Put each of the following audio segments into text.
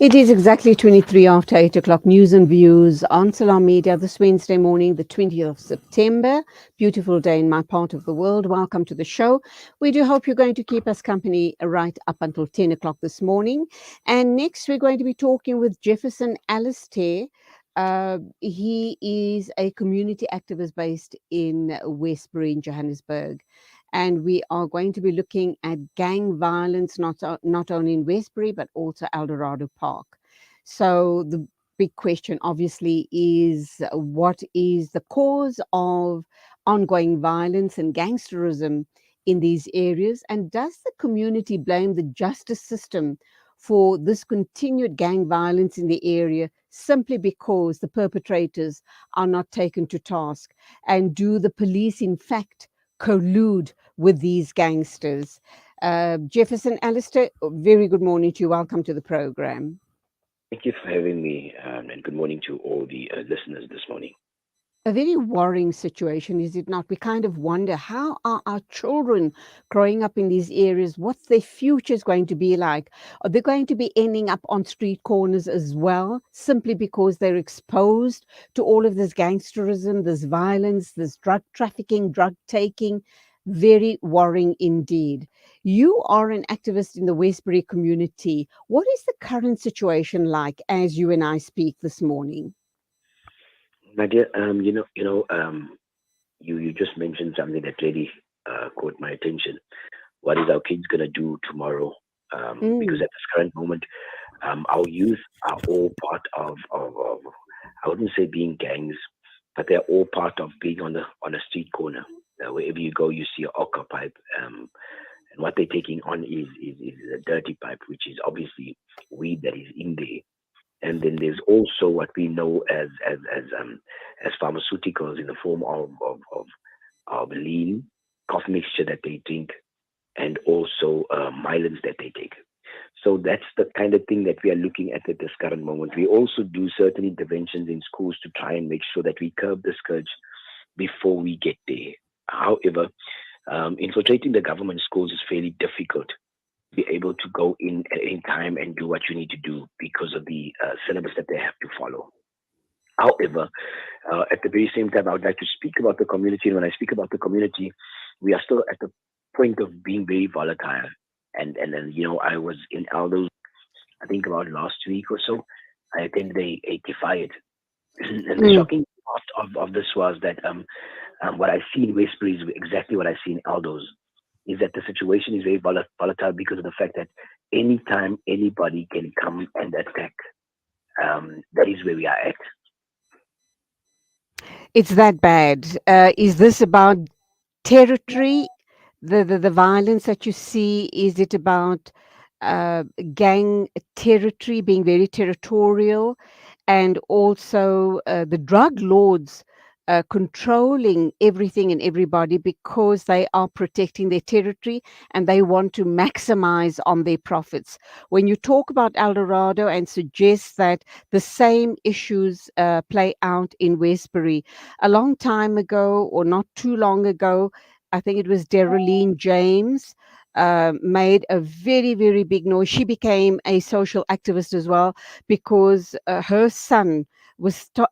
It is exactly 23 after 8 o'clock. News and views on Salam Media this Wednesday morning, the 20th of September. Beautiful day in my part of the world. Welcome to the show. We do hope you're going to keep us company right up until 10 o'clock this morning. And next, we're going to be talking with Jefferson Alistair. He is a community activist based in Westbury in Johannesburg. And we are going to be looking at gang violence, not only in Westbury, but also Eldorado Park. So the big question, obviously, is what is the cause of ongoing violence and gangsterism in these areas? And does the community blame the justice system for this continued gang violence in the area simply because the perpetrators are not taken to task? And do the police, in fact, collude with these gangsters? Jefferson Alistair, very good morning to you. Welcome to the program. Thank you for having me, and good morning to all the listeners this morning. A very worrying situation, is it not? We kind of wonder, how are our children growing up in these areas? What's their future is going to be like? Are they going to be ending up on street corners as well, simply because they're exposed to all of this gangsterism, this violence, this drug trafficking, drug taking? Very worrying indeed. You are an activist in the Westbury community. What is the current situation like as you and I speak this morning? Nadia, you just mentioned something that really caught my attention. What is our kids gonna do tomorrow? Because Mm, at this current moment, our youth are all part of I wouldn't say being gangs, but they're all part of being on a street corner. Wherever you go, you see an ochre pipe, and what they're taking on is a dirty pipe, which is obviously weed that is in there. And then there's also what we know as pharmaceuticals in the form of lean, cough mixture that they drink, and also Mylans that they take. So that's the kind of thing that we are looking at this current moment. We also do certain interventions in schools to try and make sure that we curb the scourge before we get there. However, infiltrating the government schools is fairly difficult. Be able to go in at any time and do what you need to do because of the syllabus that they have to follow. However, at the very same time, I would like to speak about the community. And when I speak about the community, we are still at the point of being very volatile. And I was in Aldo's, I think about last week or so. I attended a Kifayat. And the mm. shocking part of this was that what I see in Westbury is exactly what I see in Aldo's. Is that the situation is very volatile because of the fact that anytime anybody can come and attack, that is where we are at. It's that bad. Is this about territory, the violence that you see? Is it about gang territory, being very territorial, and also the drug lords controlling everything and everybody because they are protecting their territory and they want to maximize on their profits? When you talk about El Dorado and suggest that the same issues play out in Westbury, a long time ago or not too long ago, I think it was Deroline James, made a very, very big noise. She became a social activist as well because her son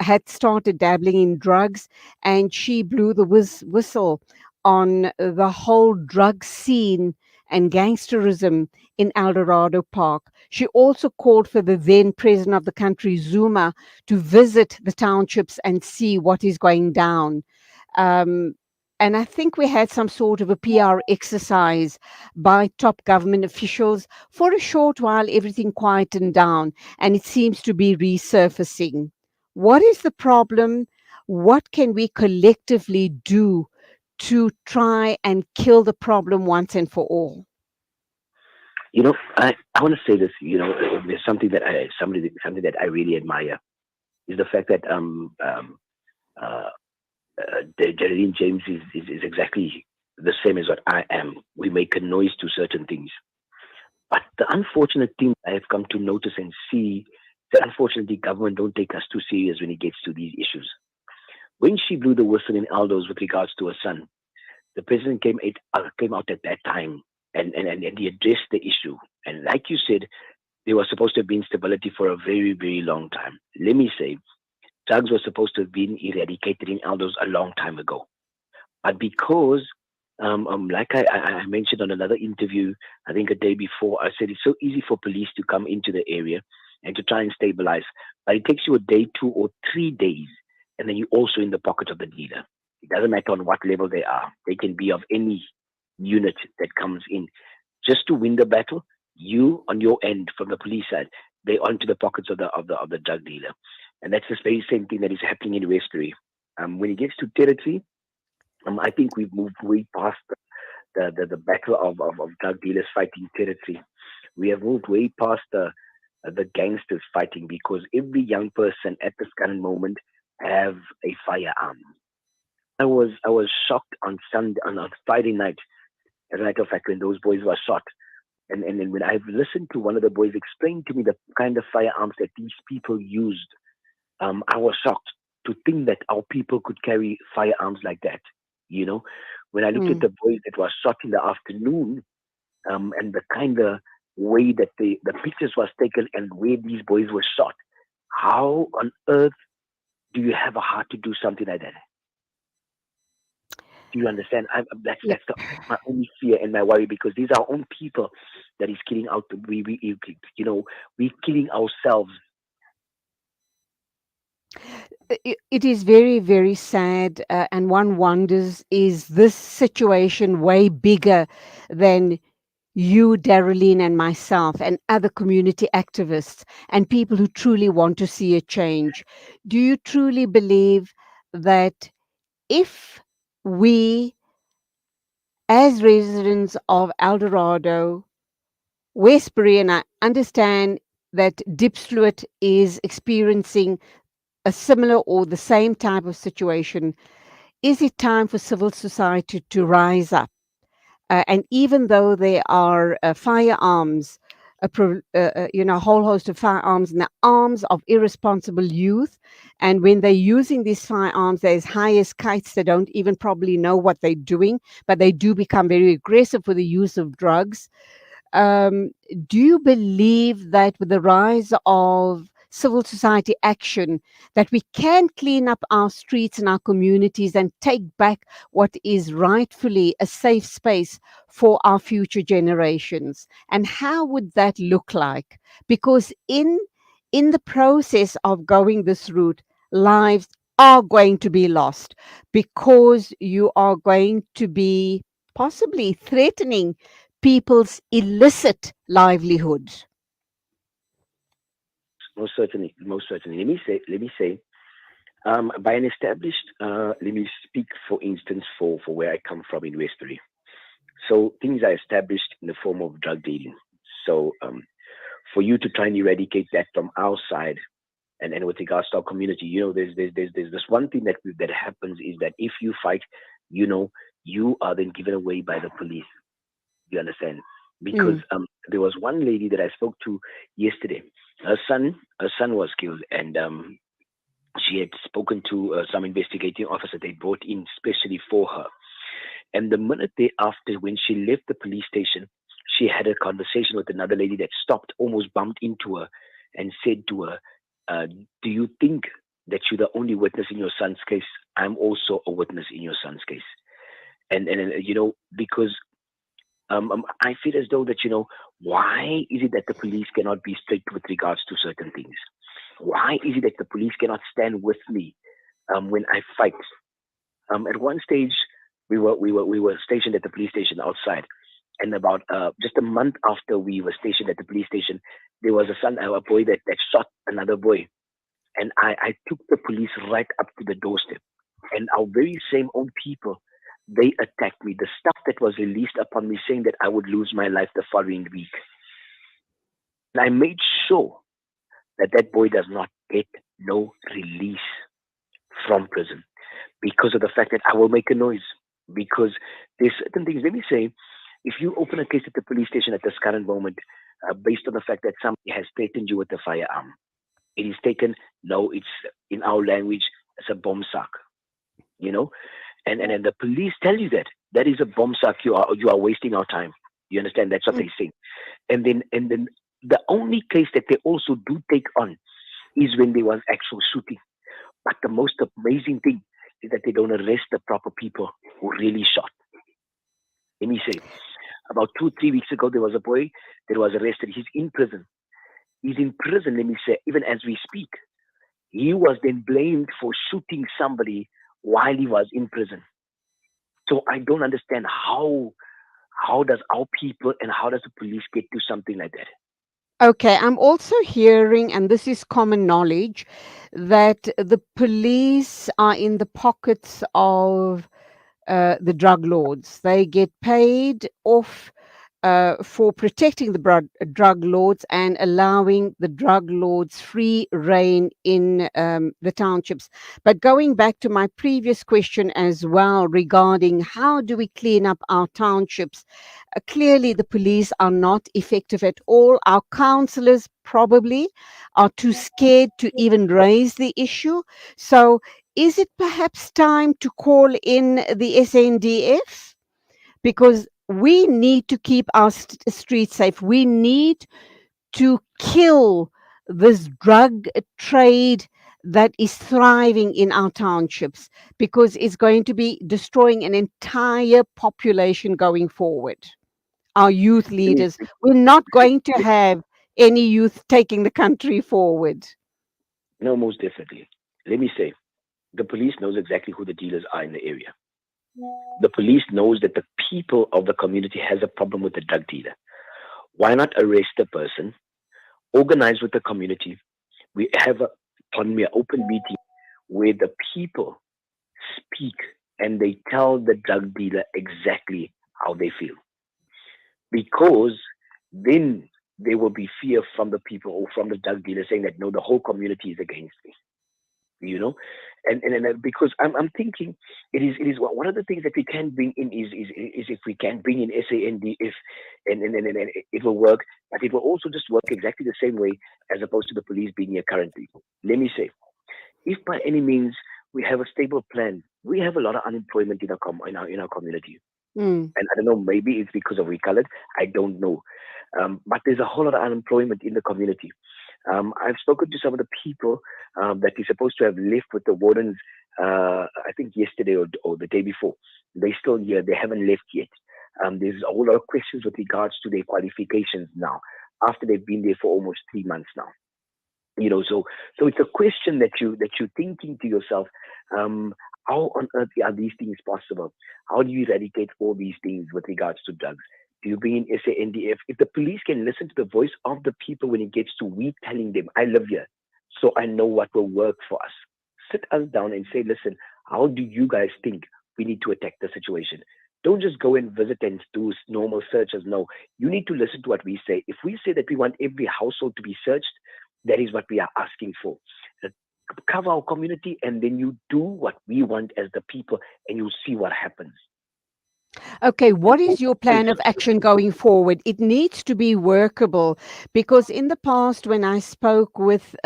had started dabbling in drugs, and she blew the whistle on the whole drug scene and gangsterism in El Dorado Park. She also called for the then president of the country, Zuma, to visit the townships and see what is going down. Um, and I think we had some sort of a PR exercise by top government officials. For a short while, everything quietened down and it seems to be resurfacing. What is the problem? What can we collectively do to try and kill the problem once and for all? I want to say this. There's something that I really admire is the fact that uh, Geraldine James is exactly the same as what I am. We make a noise to certain things. But the unfortunate thing I have come to notice and see that unfortunately government don't take us too serious when it gets to these issues. When she blew the whistle in Aldo's with regards to her son, the president came out at that time. and he addressed the issue. And like you said, there was supposed to have been stability for a very, very long time. Let me say, drugs were supposed to have been eradicated in Aldos a long time ago. But because, like I mentioned on another interview, I think a day before, I said it's so easy for police to come into the area and to try and stabilize. But it takes you a day, 2 or 3 days, and then you're also in the pocket of the dealer. It doesn't matter on what level they are. They can be of any unit that comes in. Just to win the battle, you on your end from the police side, they onto the pockets of the drug dealer. And that's the very same thing that is happening in Westbury. When it gets to territory, I think we've moved way past the battle of drug dealers fighting territory. We have moved way past the gangsters fighting because every young person at this current moment have a firearm. I was shocked on Sunday on Friday night, as a matter of fact, when those boys were shot. And then when I've listened to one of the boys explain to me the kind of firearms that these people used, I was shocked to think that our people could carry firearms like that. You know, when I looked at Mm. the boys that were shot in the afternoon, and the kind of way that the pictures was taken and where these boys were shot, how on earth do you have a heart to do something like that? Do you understand? Yeah. That's my only fear and my worry because these are our own people that is killing out. We're killing ourselves. It is very, very sad, and one wonders, is this situation way bigger than you, Daroline, and myself, and other community activists and people who truly want to see a change? Do you truly believe that if we, as residents of El Dorado, Westbury, and I understand that Diepsloot is experiencing a similar or the same type of situation, is it time for civil society to rise up? And even though there are firearms, a whole host of firearms in the arms of irresponsible youth, and when they're using these firearms, there's high as kites. They don't even probably know what they're doing, but they do become very aggressive with the use of drugs. um, do you believe that with the rise of civil society action, that we can clean up our streets and our communities and take back what is rightfully a safe space for our future generations? And how would that look like? Because in the process of going this route, lives are going to be lost, because you are going to be possibly threatening people's illicit livelihoods. Most certainly, most certainly. Let me say, by an established. Let me speak, for instance, for where I come from in Westbury. So things are established in the form of drug dealing. So for you to try and eradicate that from our side, and with regards to our community, there's this one thing that happens is that if you fight, you know, you are then given away by the police. You understand? Because Mm, there was one lady that I spoke to yesterday. Her son was killed, and she had spoken to some investigating officer they brought in specially for her. And the minute thereafter, when she left the police station, she had a conversation with another lady that stopped, almost bumped into her, and said to her, uh, "Do you think that you're the only witness in your son's case? I'm also a witness in your son's case." And because I feel as though that why is it that the police cannot be strict with regards to certain things? Why is it that the police cannot stand with me when I fight? At one stage, we were stationed at the police station outside, and about just a month after we were stationed at the police station, there was a boy that shot another boy, and I took the police right up to the doorstep, and our very same own people, they attacked me. The stuff that was released upon me saying that I would lose my life the following week, and I made sure that that boy does not get no release from prison because of the fact that I will make a noise. Because there's certain things. Let me say, if you open a case at the police station at this current moment, based on the fact that somebody has threatened you with a firearm, it is taken. No, it's in our language. It's a bomb sack. You know, and the police tell you that that is a bomb sack. You are wasting our time. You understand? That's what Mm. they say. And then the only case that they also do take on is when there was actual shooting. But the most amazing thing is that they don't arrest the proper people who really shot. Let me say, about 2, 3 weeks ago, there was a boy that was arrested. He's in prison. He's in prison, let me say, even as we speak. He was then blamed for shooting somebody while he was in prison. So I don't understand how does our people and how does the police get to something like that? Okay, I'm also hearing, and this is common knowledge, that the police are in the pockets of the drug lords. They get paid off for protecting the drug lords and allowing the drug lords free reign in the townships. But going back to my previous question as well regarding how do we clean up our townships, clearly the police are not effective at all. Our councillors probably are too scared to even raise the issue. So, is it perhaps time to call in the SNDF? Because we need to keep our streets safe. We need to kill this drug trade that is thriving in our townships because it's going to be destroying an entire population going forward. Our youth Let me, leaders, we're not going to have any youth taking the country forward. no, most definitely. Let me say, the police knows exactly who the dealers are in the area. The police knows that the people of the community has a problem with the drug dealer. Why not arrest the person, organize with the community? We have pardon me, an open meeting where the people speak and they tell the drug dealer exactly how they feel. Because then there will be fear from the people or from the drug dealer saying that no, the whole community is against me. You know, and because I'm thinking it is one of the things that we can bring in is if we can bring in SAND if and it will work, but it will also just work exactly the same way as opposed to the police being here currently. Let me say, if by any means we have a stable plan, we have a lot of unemployment in our community. Mm. And I don't know, maybe it's because of we colored. I don't know. But there's a whole lot of unemployment in the community. I've spoken to some of the people that is supposed to have left with the wardens, I think yesterday or the day before. They're still here. They haven't left yet. There's a whole lot of questions with regards to their qualifications now, after they've been there for almost 3 months now. So it's a question that you're thinking to yourself, how on earth are these things possible? How do you eradicate all these things with regards to drugs? Do you bring in SANDF? If the police can listen to the voice of the people when it gets to we telling them, I live here, so I know what will work for us. Sit us down and say, listen, how do you guys think we need to attack the situation? Don't just go and visit and do normal searches. No, you need to listen to what we say. If we say that we want every household to be searched, that is what we are asking for. Uh, Cover our community, and then you do what we want as the people, and you'll see what happens. Okay, And what is your plan of action going forward? It needs to be workable because in the past, when I spoke with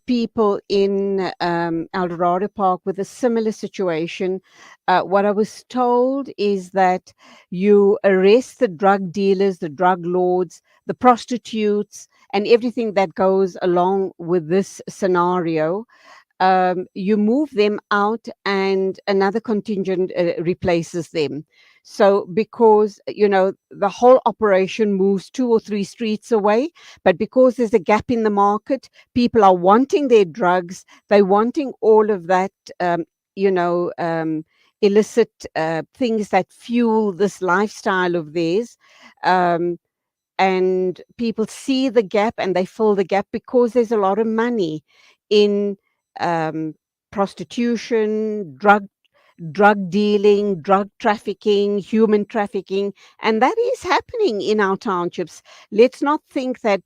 people in El Dorado Park with a similar situation, what I was told is that you arrest the drug dealers, the drug lords, the prostitutes, and everything that goes along with this scenario. You move them out and another contingent replaces them. So, because, the whole operation moves 2 or 3 streets away, but because there's a gap in the market, people are wanting their drugs, they're wanting all of that, you know, um, illicit things that fuel this lifestyle of theirs. Um, and people see the gap and they fill the gap because there's a lot of money in um, prostitution, drug dealing, drug trafficking, human trafficking, and that is happening in our townships. Let's not think that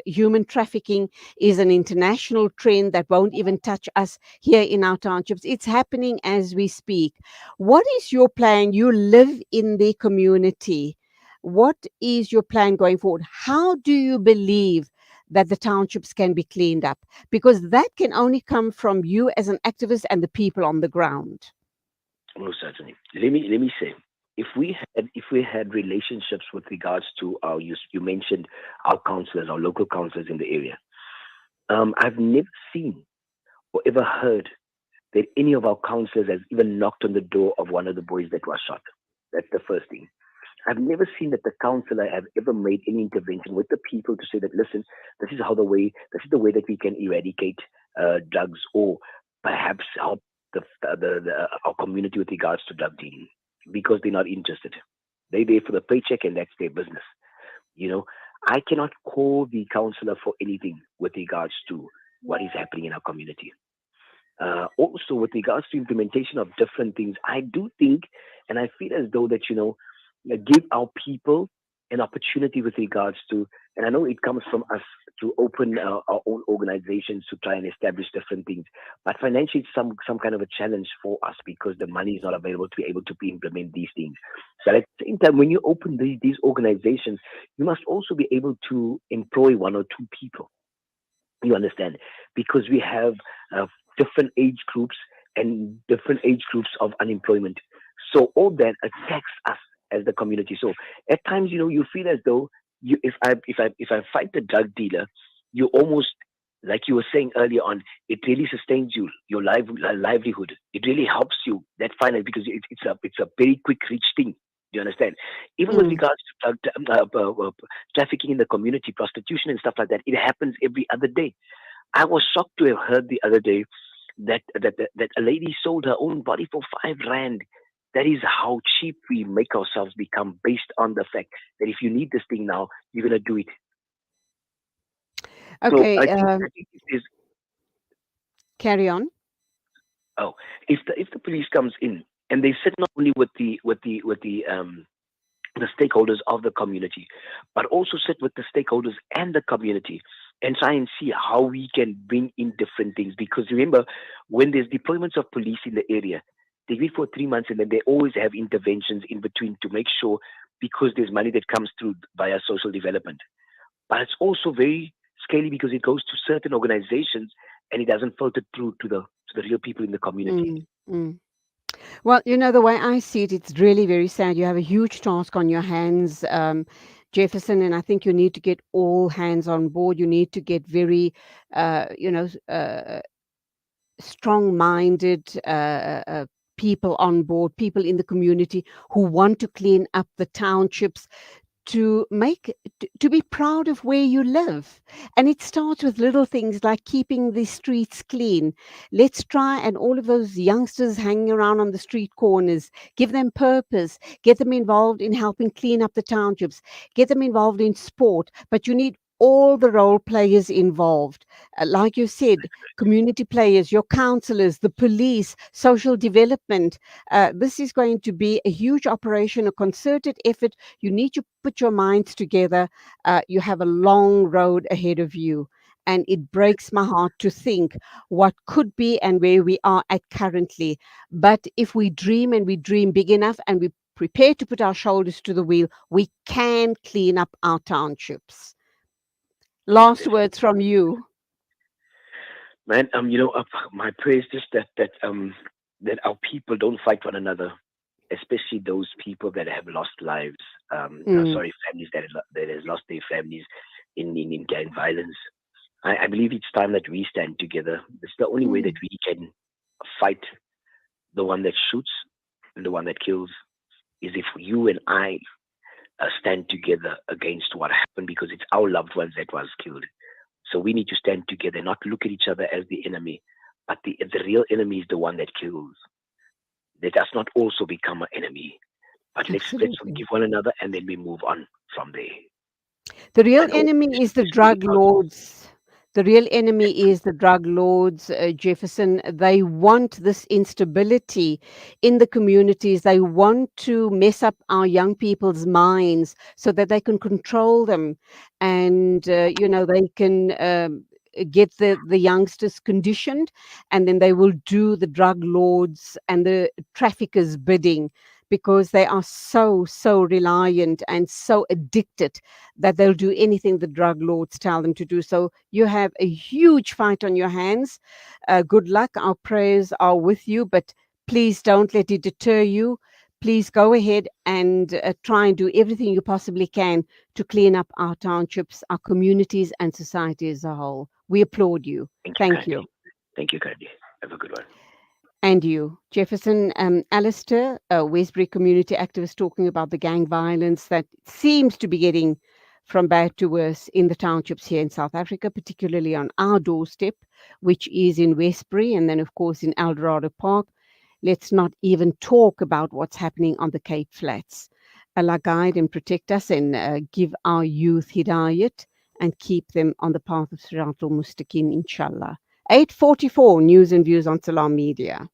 human trafficking is an international trend that won't even touch us here in our townships. It's happening as we speak. What is your plan? You live in the community. What is your plan going forward? How do you believe that the townships can be cleaned up? Because that can only come from you as an activist and the people on the ground. most certainly, let me say. if we had relationships with regards to our you mentioned our counselors, our local counselors in the area. I've never seen or ever heard that any of our counselors has even knocked on the door of one of the boys that was shot. That's the first thing. I've never seen that the counselor have ever made any intervention with the people to say that, listen, this is the way that we can eradicate drugs, or perhaps help our community with regards to drug dealing, because they're not interested. They there for the paycheck and that's their business. You know, I cannot call the counselor for anything with regards to what is happening in our community. Also, with regards to implementation of different things, I do think, and I feel as though that give our people an opportunity with regards to, and I know it comes from us to open our own organizations to try and establish different things, but financially it's some kind of a challenge for us because the money is not available to be able to implement these things. So at the same time, when you open these organizations, you must also be able to employ one or two people. You understand? Because we have uh, different age groups and different age groups of unemployment. So all that attacks us as the community. So at times, you feel as though if I fight the drug dealer, you almost, like you were saying earlier on, it really sustains you, your livelihood. It really helps you that finance, because it's a very quick reach thing. Do you understand? Even with Mm. regards to trafficking in the community, prostitution and stuff like that, it happens every other day. I was shocked to have heard the other day that a lady sold her own body for 5 rand. That is how cheap we make ourselves become, based on the fact that if you need this thing now, you're gonna do it. So Okay, I think it is. carry on. Oh, if the police comes in and they sit not only with the stakeholders of the community, but also sit with the stakeholders and the community and try and see how we can bring in different things. Because remember, when there's deployments of police in the area, they wait for 3 months and then they always have interventions in between to make sure, because there's money that comes through via social development. But it's also very scaly because it goes to certain organizations and it doesn't filter through to the real people in the community. Mm, mm. Well, the way I see it, it's really very sad. You have a huge task on your hands, Jefferson, and I think you need to get all hands on board. You need to get very, strong-minded people on board, people in the community who want to clean up the townships, to be proud of where you live. And it starts with little things like keeping the streets clean. Let's try, and all of those youngsters hanging around on the street corners, give them purpose, get them involved in helping clean up the townships, get them involved in sport. But you need all the role players involved. Like you said, community players, your counselors, the police, social development. This is going to be a huge operation, a concerted effort. You need to put your minds together. You have a long road ahead of you. And it breaks my heart to think what could be and where we are at currently. But if we dream, and we dream big enough, and we prepare to put our shoulders to the wheel, we can clean up our townships. Last words from you. Man, my prayer is just that our people don't fight one another, especially those people that have lost lives. Mm, Sorry, families that has lost their families in gang violence. I believe it's time that we stand together. It's the only way that mm. we can fight the one that shoots and the one that kills, is if you and I stand together against what happened, because it's our loved ones that was killed. So we need to stand together, not look at each other as the enemy, but the real enemy is the one that kills. Let us not also become an enemy, but let's Absolutely. forgive one another and then we move on from there. The real And also, enemy is the just to look drug out. lords. The real enemy is the drug lords, Jefferson. They want this instability in the communities. They want to mess up our young people's minds so that they can control them, and they can get the youngsters conditioned, and then they will do the drug lords and the traffickers bidding, because they are so reliant and so addicted that they'll do anything the drug lords tell them to do. So you have a huge fight on your hands. Good luck. Our prayers are with you, but please don't let it deter you. please go ahead and try and do everything you possibly can to clean up our townships, our communities, and society as a whole. We applaud you. Thank you Thank kindly. you. Thank you kindly. Have a good one. And you, Jefferson. Alistair, a Westbury community activist, talking about the gang violence that seems to be getting from bad to worse in the townships here in South Africa, particularly on our doorstep, which is in Westbury, and then, of course, in Eldorado Park. Let's not even talk about what's happening on the Cape Flats. Allah guide and protect us, and give our youth hidayat and keep them on the path of Siratul Mustaqim, inshallah. 8:44 News and Views on Salam Media.